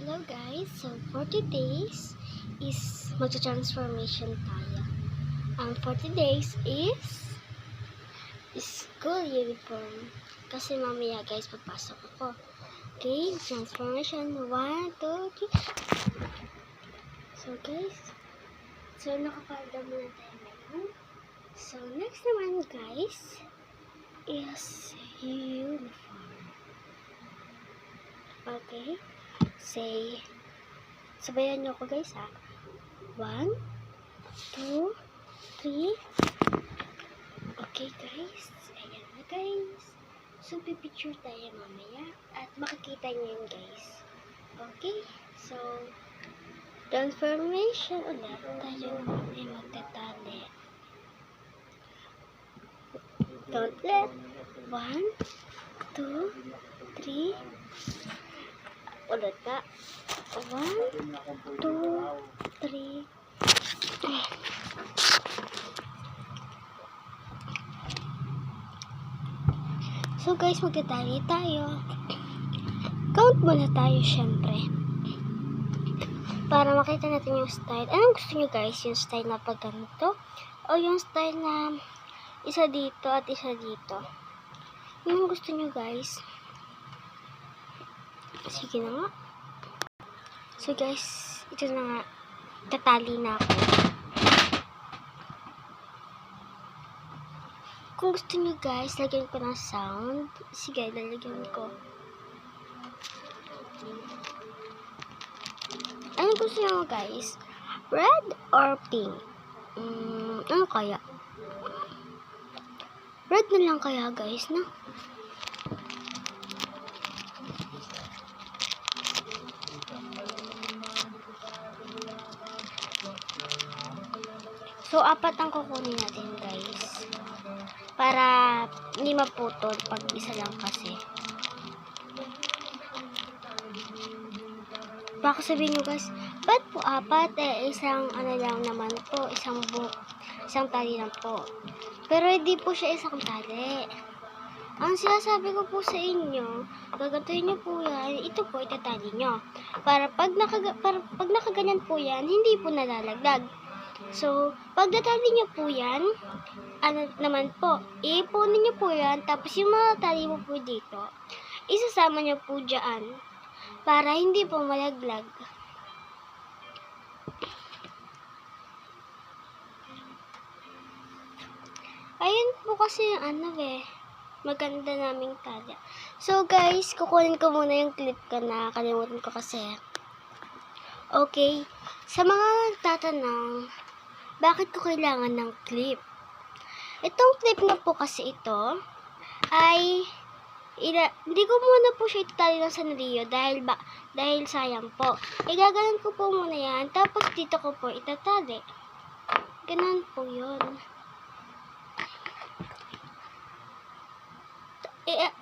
Hello guys, so for today's is magta-transformation tayo. For today's is school uniform. Kasi mamaya guys, papasok ako. Okay, transformation 1, 2, 3. So guys, nakapalda muna tayo ngayon. So next naman guys is uniform. Okay, sabayan nyo ako guys ha. 1, 2, 3. Okay guys, ayan na guys. So pipicture tayo mamaya at makikita nyo yun guys. Okay, so transformation ulit tayo ay magtatali. Don't let 1, 2, 3. Ulit na. 1, 2, 3. So guys, magtatali tayo. Count muna tayo syempre. Para makita natin yung style. Anong gusto nyo guys? Yung style na pag ganito? O yung style na isa dito at isa dito? Anong gusto nyo guys? Sige na nga. So guys, ito na nga. Tatali na ako. Kung gusto nyo guys, lagyan ko ng sound. Sige, lalagyan ko. Ano gusto nyo guys? Red or pink? Ano kaya? Red na lang kaya guys, no? So, 4 ang kukunin natin guys. Para hindi maputol pag isa lang kasi. Baka sabihin nyo guys, ba't po 4? Isang ano lang naman po, isang tali lang po. Pero hindi po siya isang tali. Ang sinasabi ko po sa inyo, gagantuhin nyo po yan, ito po itatali nyo. Para pag nakaganyan po yan, hindi po nalalaglag. So, pag natali nyo po yan, ano naman po, iipunin nyo po yan, tapos yung mga tali mo po dito, isasama nyo po dyan, para hindi po malaglag. Ayun po kasi yung maganda naming tali. So guys, kukunin ko muna yung clip ko na kalimutan ko kasi. Okay, sa mga nagtatanong, bakit ko kailangan ng clip? Itong clip na po kasi ito ay hindi ko muna po siya itatali ng sanrio dahil sayang po. Igaganon ko po muna yan, tapos dito ko po itatali. Ganun po yun.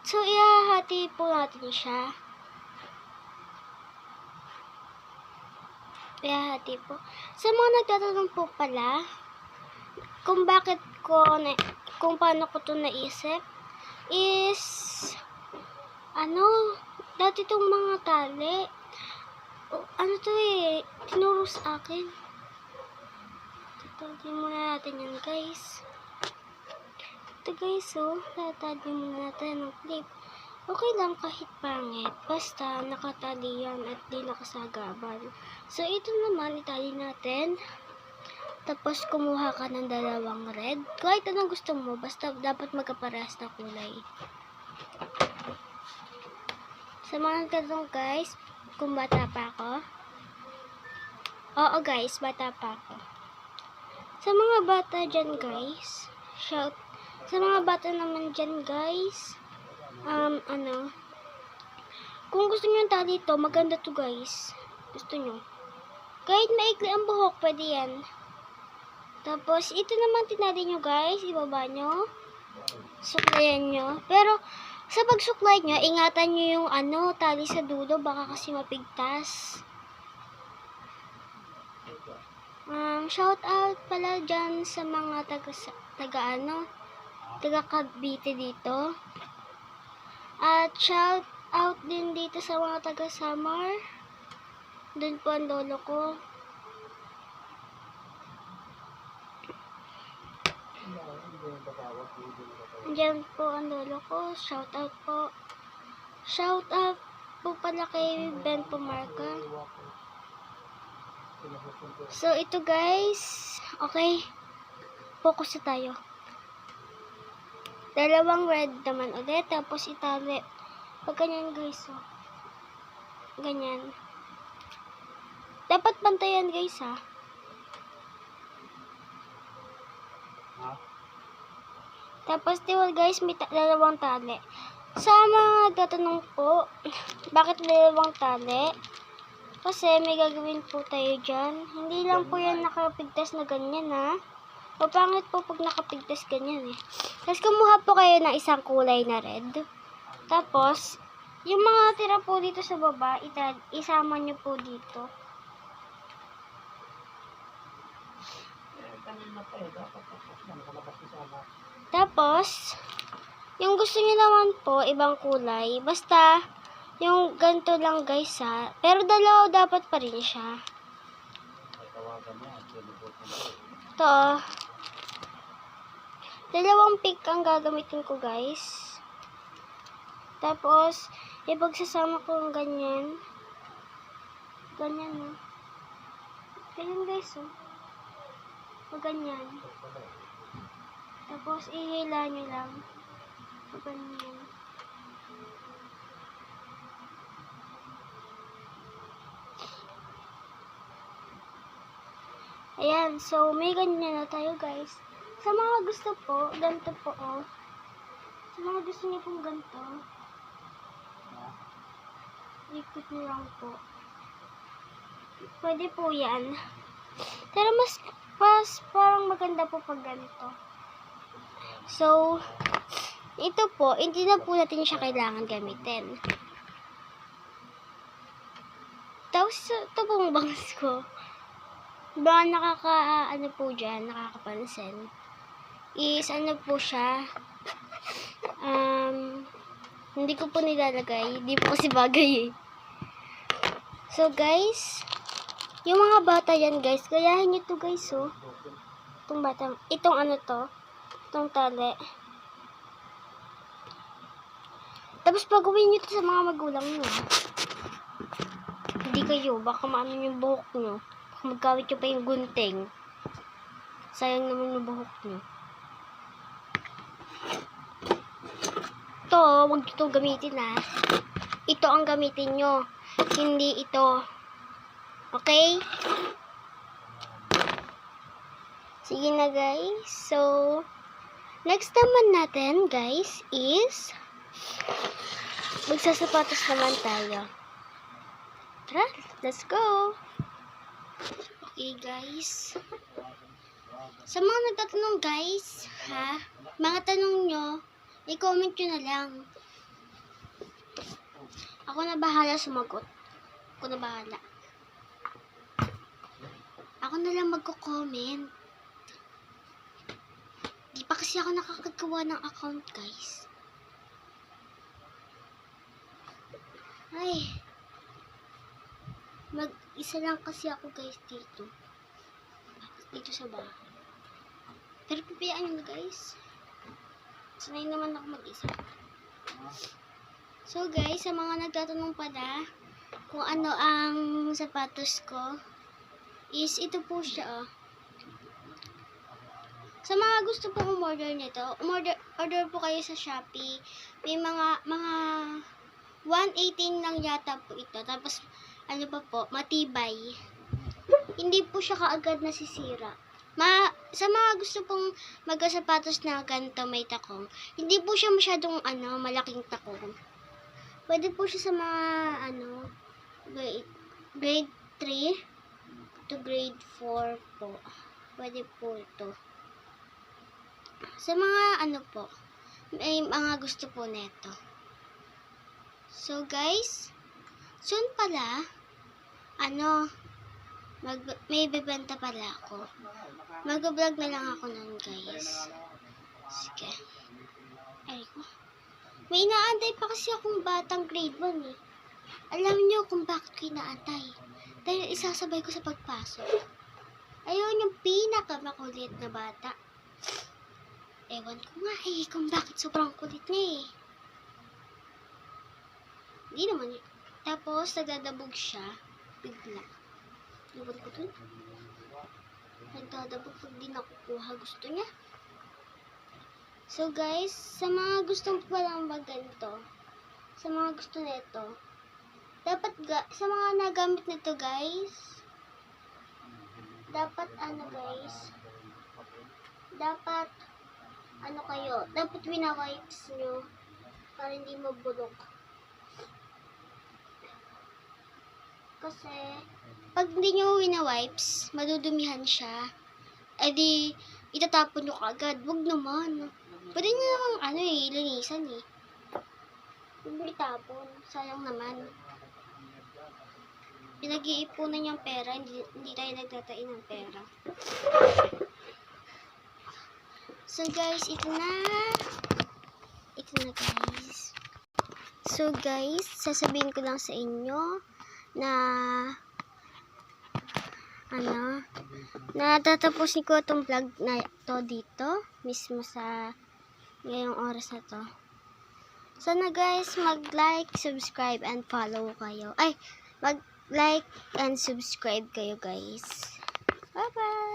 So, ihahati po natin siya. Ihahati po. Sa mga nagtatanong po pala, kung paano ko to naisip, is, dati itong mga tali, tinuro sa akin. Tatali muna natin yan guys. Ito guys, tatali muna natin ng clip. Okay lang kahit pangit, basta nakatali yan at di nakasagabal. So, ito naman, itali natin. Tapos, kumuha ka ng 2 red. Kahit anong gusto mo, basta dapat magkaparehas na kulay. Sa mga nagtatanong guys, kung bata pa ako. Oo guys, bata pa ako. Sa mga bata dyan guys, sa mga bata naman dyan guys, kung gusto nyo yung tali ito, maganda to guys. Gusto nyo. Kahit maikli ang buhok, pwede yan. Tapos, ito naman tinali nyo guys, ibaba nyo. Suklayan nyo. Pero, sa pagsuklay nyo, ingatan nyo yung tali sa dulo, baka kasi mapigtas. Shout out pala dyan sa mga taga Cavite dito. At shout out din dito sa mga taga Samar. Doon po ang lolo ko. Diyan po ang lolo ko. Shout out po. Shout out po pala kay Ben Pumarca. So, ito guys. Okay. Focus na tayo. Dalawang red naman ulit. Tapos itali. Pag ganyan guys. Oh. Ganyan. Dapat bantayan guys ha. Tapos diba guys, may dalawang tali. Sa mga nagtatanong po, bakit dalawang tali? Kasi may gagawin po tayo dyan. Hindi lang po yan nakapigtas na ganyan ha. O pangit po pag nakapigtas ganyan eh. Tapos kumuha po kayo ng isang kulay na red. Tapos, yung mga tira po dito sa baba, isama nyo po dito. Tapos, yung gusto nyo naman po, ibang kulay. Basta, yung ganito lang guys ha. Pero dalawa dapat pa rin siya. Ito. Dalawang pick ang gagamitin ko guys. Tapos, ipagsasama ko ng ganyan. Ganyan no. Ganyan guys oh. O ganyan. Tapos, ihila nyo lang. O ganyan. Ayan, so may ganyan na tayo guys. Sa mga gusto po, ganito po oh. Sa mga gusto niyo pong ganito, ikot nyo lang po. Pwede po yan. Pero mas parang maganda po pag ganito. So, ito po, hindi na po natin siya kailangan gamitin. Tapos, ito pong bangs ko. Baka ano po dyan, nakakapansin. Is, ano po siya, hindi ko po nilalagay. Hindi po kasi bagay eh. So, guys, yung mga bata yan, guys, gayahin nyo to guys, oh. Itong bata, itong ano to, itong tali. Tapos, pagawin nyo to sa mga magulang nyo. Hindi kayo, baka maano yung buhok nyo. Magkawit nyo pa yung gunting. Sayang naman yung buhok nyo. Ito, huwag ito gamitin ha. Ito ang gamitin nyo. Hindi ito. Okay? Sige na guys. So, next naman natin guys is magsasapatos naman tayo. Tara, let's go! Okay guys. Sa mga nagtatanong guys, ha? Mga tanong nyo, i-comment nyo na lang. Ako na bahala sumagot. Ako na bahala. Ako na lang magko-comment. Di pa kasi ako nakakagawa ng account guys. Ay. Mag-isa lang kasi ako guys dito. Dito sa bahay. Pero papayaan nyo na guys. Sanay naman ako mag-isa. So guys, sa mga nagtatanong pala kung ano ang sapatos ko, is ito po siya oh. Sa mga gusto pong umorder nito, order po kayo sa Shopee. May mga 118 lang yata po ito. Tapos ano pa po, matibay. Hindi po siya kaagad nasisira. Sa mga gusto pong magkasapatos na ganito may takong, hindi po siya masyadong malaking takong. Pwede po siya sa mga grade 3 to grade 4 po. Pwede po ito. Sa mga po, may mga gusto po neto. So guys, soon pala, may bebenta pala ako. Mag-vlog na lang ako nun guys. Sige. Ay ko. May inaantay pa kasi akong batang grade 1 eh. Alam niyo kung bakit ko inaantay? Dahil isasabay ko sa pagpasok. Ayun yung pinakamakulit na bata. Ewan ko nga kung bakit sobrang kulit niya Hindi naman yun. Tapos, nagdadabog siya. Bigla. Iwan ko dun. Nagdadabog pag di nakukuha. Gusto niya. So guys, sa mga gustong palang ganito, sa mga gusto nito, dapat sa mga nagamit nito guys, dapat dapat wina-wipes nyo para hindi mabulok. Kasi pag hindi nyo wina-wipes, madudumihan siya. Eh di itatapon nyo kagad. Wag naman. Pwede nyo namang linisan Huwag nyo itapon. Sayang naman. Pinag-iipunan yung pera, hindi tayo nagtatain ng pera. So guys, ito na guys. So guys, sasabihin ko lang sa inyo na natatapusin ko itong vlog na to dito mismo sa ngayong oras na to. Sana guys, mag-like, subscribe, and follow kayo. Mag-like and subscribe kayo guys. Bye-bye!